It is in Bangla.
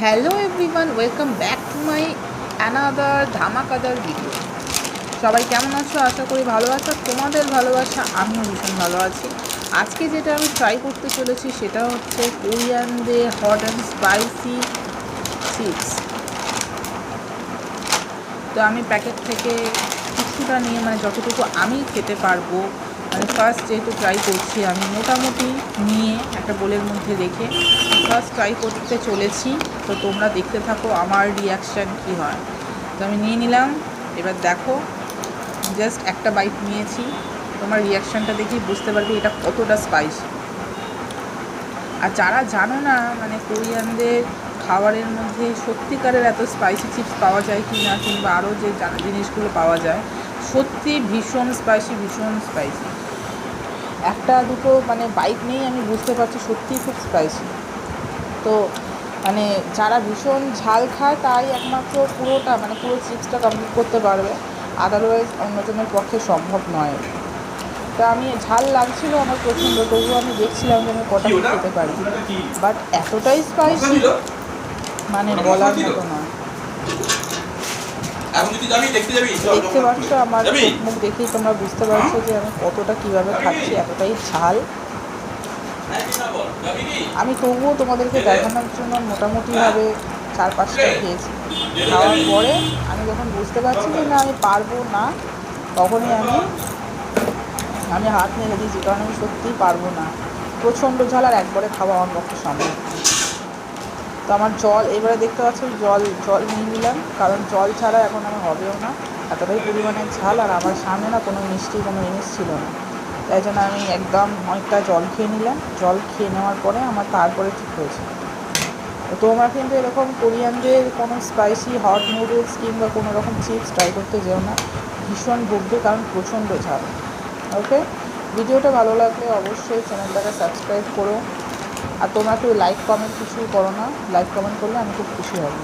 Hello everyone, welcome back to my another ধামাকাদার ভিডিও। সবাই কেমন আছো? আশা করি ভালো আছো। তোমাদের ভালোবাসা আমিও ভীষণ ভালো আছি। আজকে যেটা আমি ট্রাই করতে চলেছি সেটা হচ্ছে কোরিয়ানদের হট অ্যান্ড স্পাইসি চিপস। তো আমি প্যাকেট থেকে কিছুটা নিয়ে যতটুকু আমি খেতে পারবো, ফার্স্ট যেহেতু ট্রাই করছি আমি মোটামুটি নিয়ে একটা বোলের মধ্যে রেখে ফার্স্ট ট্রাই করতে চলেছি। তো তোমরা দেখতে থাকো আমার রিয়াকশান কী হয়। তো আমি নিয়ে নিলাম, এবার দেখো জাস্ট একটা বাইট নিয়েছি, তোমার রিয়াকশানটা দেখি বুঝতে পারবে এটা কতটা স্পাইসি। আর যারা জানো না কোরিয়ানদের খাবারের মধ্যে সত্যিকারের এত স্পাইসি চিপস পাওয়া যায় কি না, কিংবা আরও যে জিনিসগুলো পাওয়া যায় সত্যি ভীষণ স্পাইসি। একটা দুটো বাইট নেই, আমি বুঝতে পারছি সত্যিই খুব স্পাইসি। তো যারা ভীষণ ঝাল খায় তাই একমাত্র পুরো চিপসটা কমপ্লিট করতে পারবে, আদারওয়াইজ অন্যজনের পক্ষে সম্ভব নয়। তা আমি ঝাল লাগছিল আমার প্রচণ্ড, তবুও আমি দেখছিলাম যে আমি কটা খেতে পারি, বাট এতটাই স্পাইসি বলার মতো নয়। দেখতে পাচ্ছ আমার মুখ দেখেই তোমরা বুঝতে পারছো যে আমি কতটা কীভাবে খাচ্ছি, এতটাই ঝাল। আমি তবুও তোমাদেরকে দেখানোর জন্য মোটামুটিভাবে 4-5টা খেয়েছি। খাওয়ার পরে আমি যখন বুঝতে পারছি যে না আমি পারবো না, তখনই আমি হাত নেড়ে দিয়েছি, কারণ আমি সত্যিই পারবো না। প্রচণ্ড ঝাল, আর একবারে খাওয়া আমার পক্ষে সম্ভব। তো আমার এবারে দেখতে পাচ্ছি জল নিয়ে নিলাম, কারণ জল ছাড়া এখন আমার হবেও না, এতটাই পরিমাণে ঝাল। আর আমার সামনে না কোনো মিষ্টি কোনো জিনিস ছিল না, তাই জন্য আমি একদম অনেকটা জল খেয়ে নিলাম। জল খেয়ে নেওয়ার পরে আমার তারপরে ঠিক হয়েছে। তো তোমরা কিন্তু এরকম কোরিয়ানদের কোনো স্পাইসি হট নুডলস কিংবা কোনো রকম চিপস ট্রাই করতে যেও না, ভীষণ ভুগবে, কারণ প্রচণ্ড ঝাল। ওকে, ভিডিওটা ভালো লাগলে অবশ্যই চ্যানেলটাকে সাবস্ক্রাইব করো। আর তোমরা কেউ লাইক কমেন্ট কিছুই করো না, লাইক কমেন্ট করলে আমি খুব খুশি হব।